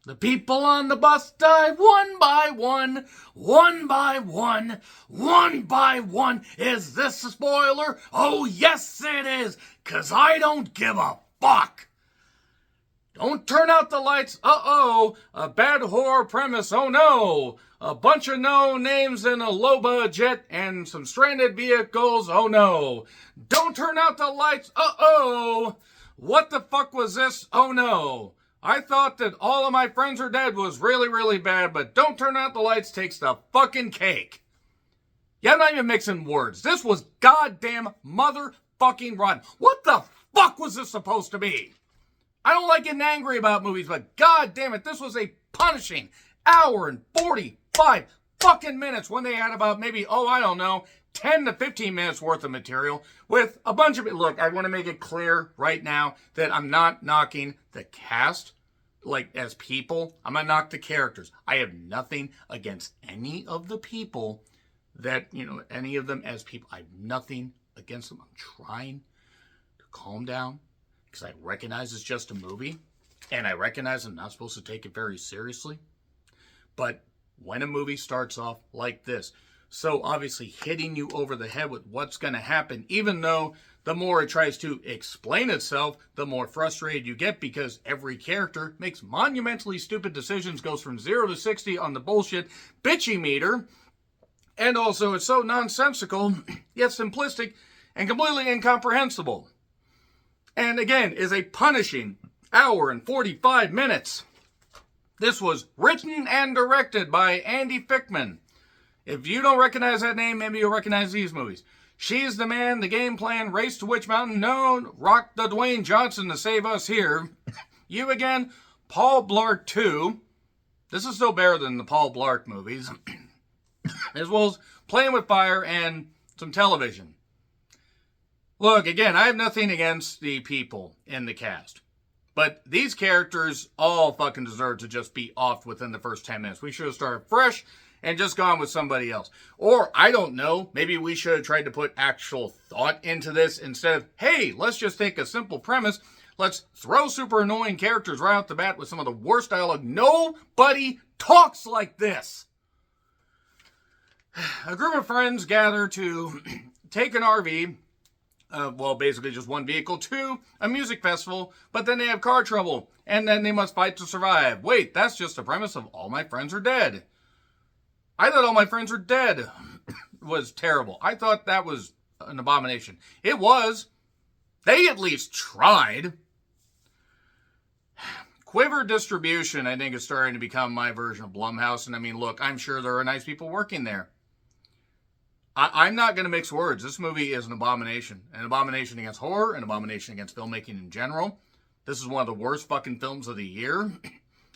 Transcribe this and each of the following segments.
The people on the bus die one by one, one by one, one by one. Is this a spoiler? Oh, yes, it is, 'cause I don't give a fuck. Don't turn out the lights. Uh-oh. A bad horror premise. Oh, no. A bunch of no names in a Loba jet and some stranded vehicles. Oh, no. Don't turn out the lights. Uh-oh. What the fuck was this? Oh, no. I thought that All of My Friends Are Dead was really, really bad, but Don't Turn Out the Lights takes the fucking cake. Yeah, I'm not even mixing words. This was goddamn motherfucking rotten. What the fuck was this supposed to be? I don't like getting angry about movies, but god damn it, this was a punishing hour and 45 fucking minutes when they had about maybe, I don't know, 10 to 15 minutes worth of material with a bunch of it. Look, I want to make it clear right now that I'm not knocking the cast, like, as people. I'm going to knock the characters. I have nothing against any of the people that, any of them as people. I have nothing against them. I'm trying to calm down because I recognize it's just a movie and I recognize I'm not supposed to take it very seriously. But when a movie starts off like this, so obviously hitting you over the head with what's going to happen, even though the more it tries to explain itself, the more frustrated you get because every character makes monumentally stupid decisions, goes from 0 to 60 on the bullshit bitchy meter, and also it's so nonsensical, yet simplistic, and completely incomprehensible. And again, is a punishing hour and 45 minutes. This was written and directed by Andy Fickman. If you don't recognize that name, maybe you'll recognize these movies. She's the Man, The Game Plan, Race to Witch Mountain, No, Rock the Dwayne Johnson to Save Us Here. You Again, Paul Blart 2. This is still better than the Paul Blart movies. As well as Playing with Fire and some television. Look, again, I have nothing against the people in the cast. But these characters all fucking deserve to just be off within the first 10 minutes. We should have started fresh and just gone with somebody else. Or, I don't know, maybe we should have tried to put actual thought into this instead of, hey, let's just take a simple premise. Let's throw super annoying characters right off the bat with some of the worst dialogue. Nobody talks like this. A group of friends gather to take an RV, basically just one vehicle, to a music festival, but then they have car trouble, and then they must fight to survive. Wait, that's just the premise of All My Friends Are Dead. I thought All My Friends Are Dead was terrible. I thought that was an abomination. It was. They at least tried. Quiver Distribution, I think, is starting to become my version of Blumhouse. And I mean, look, I'm sure there are nice people working there. I'm not going to mix words. This movie is an abomination. An abomination against horror, an abomination against filmmaking in general. This is one of the worst fucking films of the year.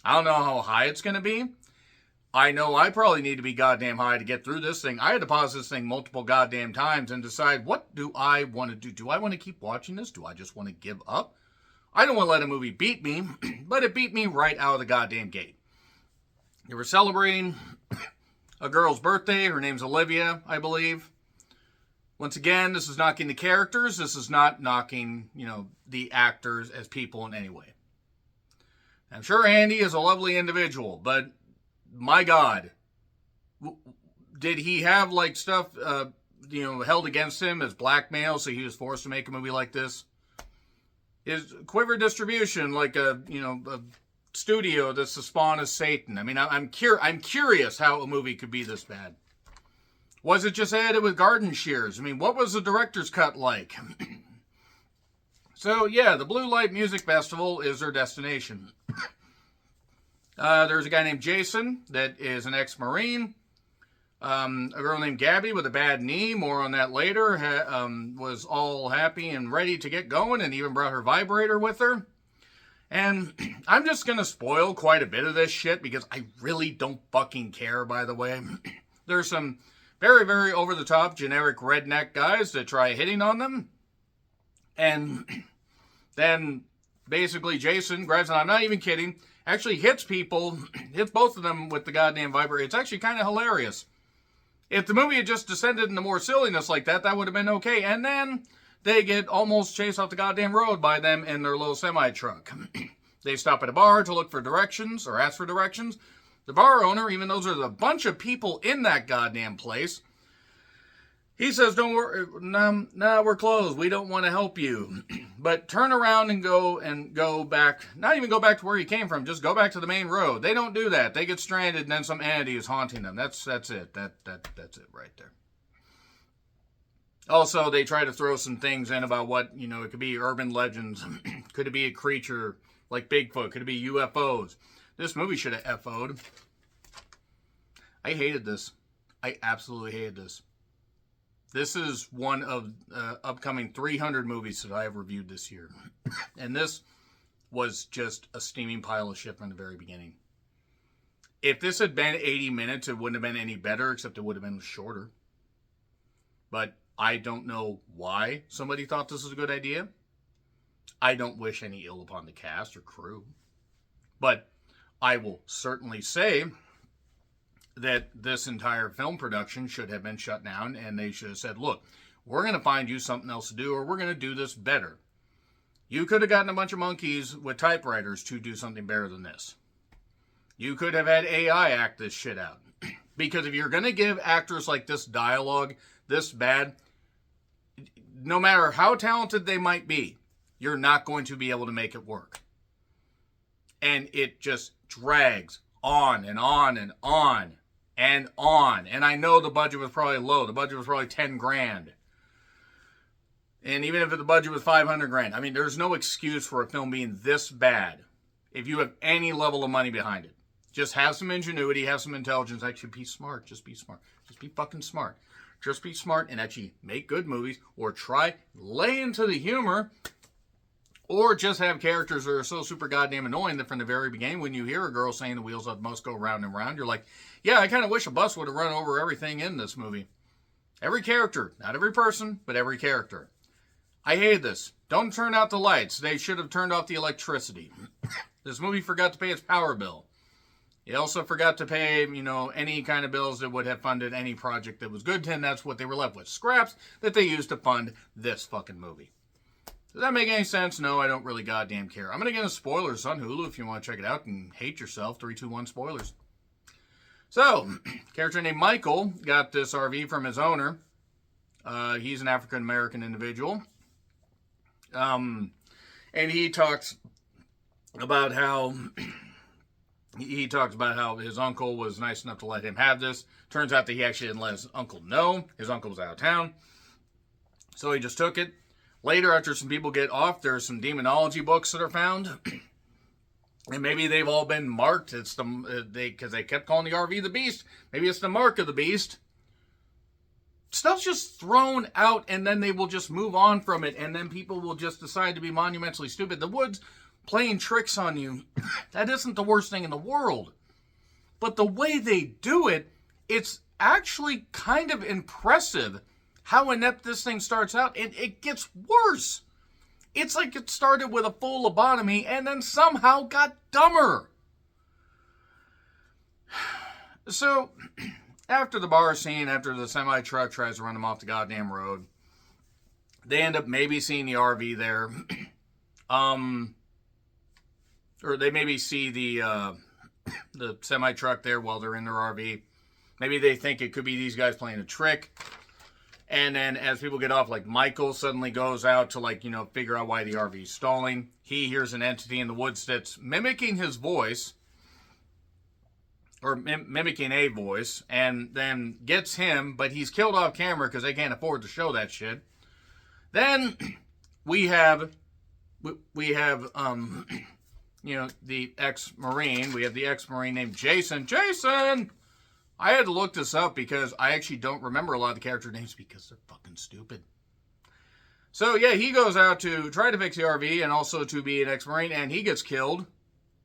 I don't know how high it's going to be. I know I probably need to be goddamn high to get through this thing. I had to pause this thing multiple goddamn times and decide, what do I want to do? Do I want to keep watching this? Do I just want to give up? I don't want to let a movie beat me, but it beat me right out of the goddamn gate. They were celebrating a girl's birthday. Her name's Olivia, I believe. Once again, this is knocking the characters. This is not knocking, the actors as people in any way. I'm sure Andy is a lovely individual, but my God, did he have stuff, held against him as blackmail, so he was forced to make a movie like this? Is Quiver Distribution like a studio that's the spawn of Satan? I mean, I'm curious how a movie could be this bad. Was it just edited with garden shears? I mean, what was the director's cut like? So, yeah, the Blue Light Music Festival is their destination. There's a guy named Jason that is an ex-Marine. A girl named Gabby with a bad knee, more on that later, was all happy and ready to get going and even brought her vibrator with her. And I'm just going to spoil quite a bit of this shit because I really don't fucking care, by the way. There's some very, very over-the-top generic redneck guys that try hitting on them. And then basically Jason grabs, and I'm not even kidding, actually hits both of them with the goddamn vibrator. It's actually kind of hilarious. If the movie had just descended into more silliness like that, that would have been okay. And then they get almost chased off the goddamn road by them in their little semi-truck. They stop at a bar to look for directions or ask for directions. The bar owner, even though there's a bunch of people in that goddamn place, he says, don't worry, no, we're closed. We don't want to help you. But turn around and go back, not even go back to where you came from, just go back to the main road. They don't do that. They get stranded and then some entity is haunting them. That's it. That's it right there. Also, they try to throw some things in about what, it could be urban legends. Could it be a creature like Bigfoot? Could it be UFOs? This movie should have FO'd. I hated this. I absolutely hated this. This is one of upcoming 300 movies that I have reviewed this year. And this was just a steaming pile of shit from the very beginning. If this had been 80 minutes, it wouldn't have been any better, except it would have been shorter. But I don't know why somebody thought this was a good idea. I don't wish any ill upon the cast or crew. But I will certainly say that this entire film production should have been shut down, and they should have said, look, we're going to find you something else to do, or we're going to do this better. You could have gotten a bunch of monkeys with typewriters to do something better than this. You could have had AI act this shit out. Because if you're going to give actors like this dialogue this bad, no matter how talented they might be, you're not going to be able to make it work. And it just drags on and on and on and on. And I know the budget was probably low. The budget was probably 10 grand. And even if the budget was 500 grand, I mean, there's no excuse for a film being this bad if you have any level of money behind it. Just have some ingenuity, have some intelligence. Actually, be smart. Just be smart. Just be fucking smart. Just be smart and actually make good movies, or try, lay into the humor, or just have characters that are so super goddamn annoying that from the very beginning, when you hear a girl saying the wheels of the bus go round and round, you're like, yeah, I kind of wish a bus would have run over everything in this movie. Every character. Not every person, but every character. I hated this. Don't turn out the lights. They should have turned off the electricity. This movie forgot to pay its power bill. It also forgot to pay, any kind of bills that would have funded any project that was good, and that's what they were left with. Scraps that they used to fund this fucking movie. Does that make any sense? No, I don't really goddamn care. I'm going to get into spoilers on Hulu if you want to check it out and hate yourself. 3, 2, 1 spoilers. So, character named Michael got this RV from his owner. He's an African-American individual. And he talks about how his uncle was nice enough to let him have this. Turns out that he actually didn't let his uncle know. His uncle was out of town. So he just took it. Later, after some people get off, there's some demonology books that are found. And maybe they've all been marked. It's because they kept calling the RV the Beast. Maybe it's the mark of the Beast. Stuff's just thrown out, and then they will just move on from it, and then people will just decide to be monumentally stupid. The Woods playing tricks on you, that isn't the worst thing in the world. But the way they do it, it's actually kind of impressive how inept this thing starts out, and it gets worse. It's like it started with a full lobotomy and then somehow got dumber. So, after the bar scene, after the semi-truck tries to run them off the goddamn road, they end up maybe seeing the RV there. Or they maybe see the semi-truck there while they're in their RV. Maybe they think it could be these guys playing a trick. And then as people get off, like Michael suddenly goes out to figure out why the RV is stalling. He hears an entity in the woods that's mimicking his voice. Or mimicking a voice. And then gets him, but he's killed off camera because they can't afford to show that shit. Then we have the ex-Marine. We have the ex-Marine named Jason. Jason! I had to look this up because I actually don't remember a lot of the character names because they're fucking stupid. So, yeah, he goes out to try to fix the RV and also to be an ex-Marine, and he gets killed.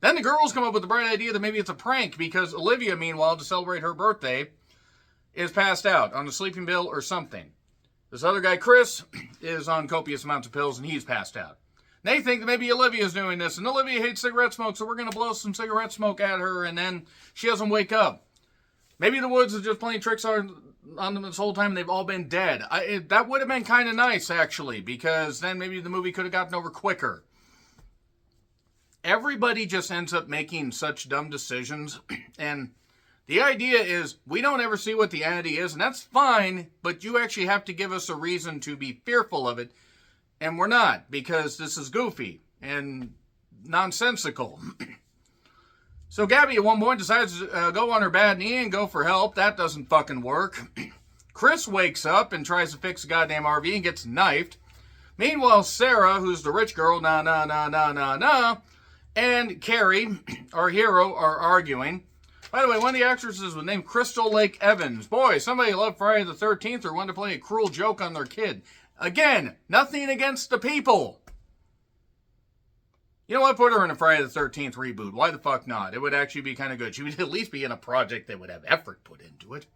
Then the girls come up with the bright idea that maybe it's a prank because Olivia, meanwhile, to celebrate her birthday, is passed out on a sleeping pill or something. This other guy, Chris, is on copious amounts of pills, and he's passed out. They think that maybe Olivia's doing this, and Olivia hates cigarette smoke, so we're going to blow some cigarette smoke at her, and then she doesn't wake up. Maybe the Woods is just playing tricks on them this whole time, and they've all been dead. That would have been kind of nice, actually, because then maybe the movie could have gotten over quicker. everybody just ends up making such dumb decisions. And the idea is we don't ever see what the entity is, and that's fine, but you actually have to give us a reason to be fearful of it. And we're not, because this is goofy and nonsensical. So Gabby at one point decides to go on her bad knee and go for help. That doesn't fucking work. Chris wakes up and tries to fix the goddamn RV and gets knifed. Meanwhile, Sarah, who's the rich girl, and Carrie, our hero, are arguing. By the way, one of the actresses was named Crystal Lake Evans. Boy, somebody loved Friday the 13th or wanted to play a cruel joke on their kid. Again, nothing against the people. You know what? Put her in a Friday the 13th reboot. Why the fuck not? It would actually be kind of good. She would at least be in a project that would have effort put into it.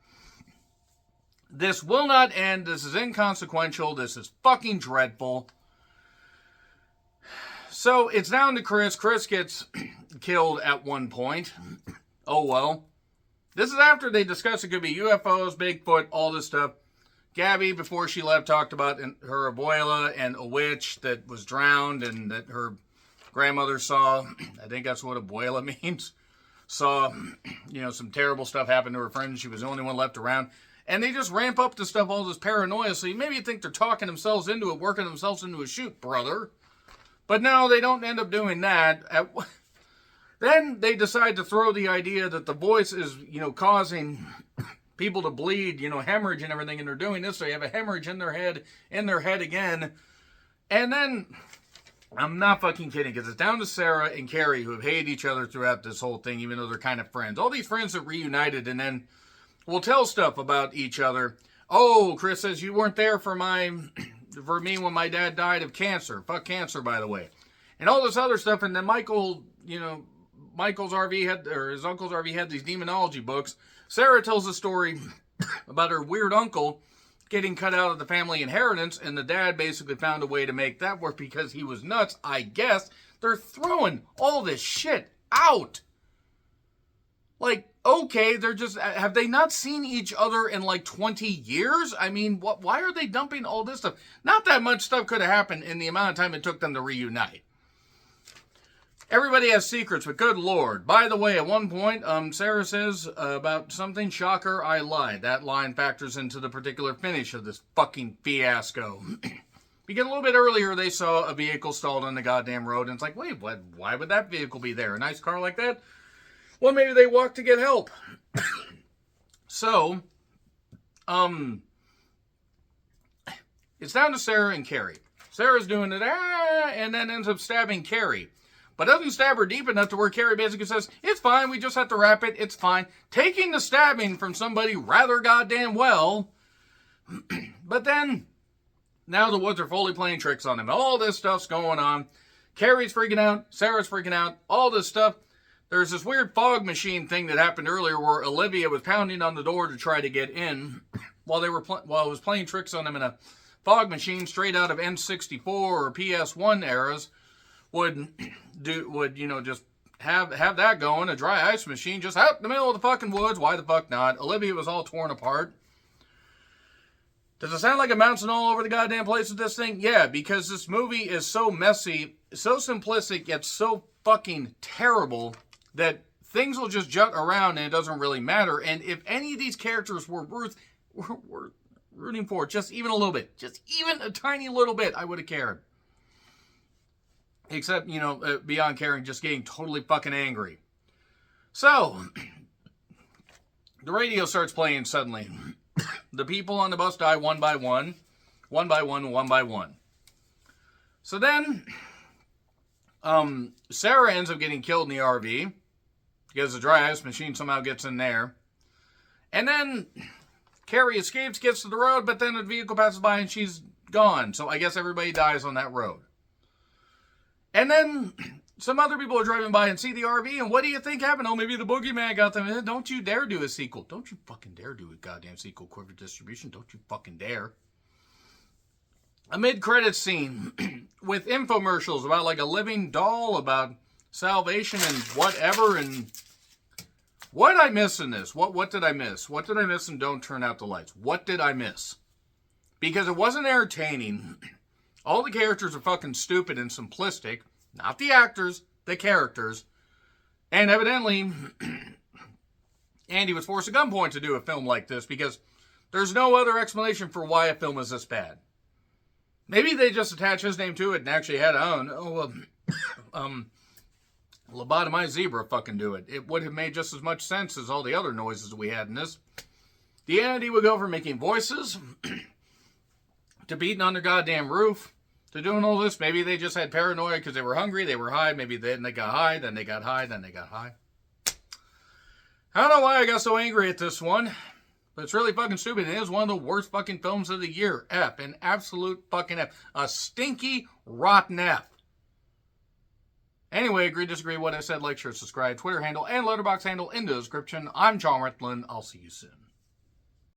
This will not end. This is inconsequential. This is fucking dreadful. So it's down to Chris. Chris gets killed at one point. Oh well. This is after they discuss it could be UFOs, Bigfoot, all this stuff. Gabby, before she left, talked about her abuela and a witch that was drowned and that her grandmother saw. I think that's what abuela means. Saw, some terrible stuff happen to her friend. She was the only one left around. And they just ramp up the stuff, all this paranoia. So you maybe think they're talking themselves into it, working themselves into a shoot, brother. But no, they don't end up doing that. Then they decide to throw the idea that the voice is, causing people to bleed, hemorrhage and everything. And they're doing this. So you have a hemorrhage in their head again. And then, I'm not fucking kidding, because it's down to Sarah and Carrie, who have hated each other throughout this whole thing, even though they're kind of friends. All these friends that reunited and then will tell stuff about each other. Oh, Chris says, you weren't there for me when my dad died of cancer. Fuck cancer, by the way. And all this other stuff. And then Michael's RV his uncle's RV had these demonology books. Sarah tells a story about her weird uncle getting cut out of the family inheritance, and the dad basically found a way to make that work because he was nuts, I guess. They're throwing all this shit out. Like, okay, have they not seen each other in like 20 years? I mean, why are they dumping all this stuff? Not that much stuff could have happened in the amount of time it took them to reunite. Everybody has secrets, but good Lord. By the way, at one point, Sarah says about something, shocker, I lied. That line factors into the particular finish of this fucking fiasco. Because a little bit earlier, they saw a vehicle stalled on the goddamn road, and it's like, wait, why would that vehicle be there? A nice car like that? Well, maybe they walked to get help. So, it's down to Sarah and Carrie. Sarah's doing it, and then ends up stabbing Carrie. But doesn't stab her deep enough to where Carrie basically says, it's fine, we just have to wrap it, it's fine. Taking the stabbing from somebody rather goddamn well. But then, now the woods are fully playing tricks on him. All this stuff's going on. Carrie's freaking out, Sarah's freaking out, all this stuff. There's this weird fog machine thing that happened earlier where Olivia was pounding on the door to try to get in while it was playing tricks on him in a fog machine straight out of N64 or PS1 eras. Would just have that going, a dry ice machine just out in the middle of the fucking woods. Why the fuck not? Olivia was all torn apart. Does it sound like it bouncing all over the goddamn place with this thing? Yeah, because this movie is so messy, so simplistic, yet so fucking terrible that things will just jut around and it doesn't really matter. And if any of these characters were rooting for just even a little bit, just even a tiny little bit, I would have cared. Except, beyond caring, just getting totally fucking angry. So, the radio starts playing suddenly. The people on the bus die one by one. One by one, one by one. So then, Sarah ends up getting killed in the RV. Because the dry ice machine somehow gets in there. And then, Carrie escapes, gets to the road, but then a vehicle passes by and she's gone. So I guess everybody dies on that road. And then some other people are driving by and see the RV, and what do you think happened? Oh, maybe the boogeyman got them. Don't you dare do a sequel. Don't you fucking dare do a goddamn sequel, corporate distribution. Don't you fucking dare. A mid-credits scene with infomercials about like a living doll, about salvation and whatever, and what did I miss in this? What did I miss? What did I miss in Don't Turn Out the Lights? What did I miss? Because it wasn't entertaining. All the characters are fucking stupid and simplistic. Not the actors, the characters. And evidently, Andy was forced at gunpoint to do a film like this because there's no other explanation for why a film is this bad. Maybe they just attached his name to it and actually had lobotomized zebra fucking do it. It would have made just as much sense as all the other noises we had in this. The Andy would go from making voices to beating on their goddamn roof to doing all this. Maybe they just had paranoia because they were hungry, they were high. Maybe then they got high, then they got high, then they got high. I don't know why I got so angry at this one, but it's really fucking stupid. It is one of the worst fucking films of the year. F. An absolute fucking F. A stinky, rotten F. Anyway, agree, disagree, what I said, like, share, subscribe, Twitter handle, and letterbox handle in the description. I'm John Retlin. I'll see you soon.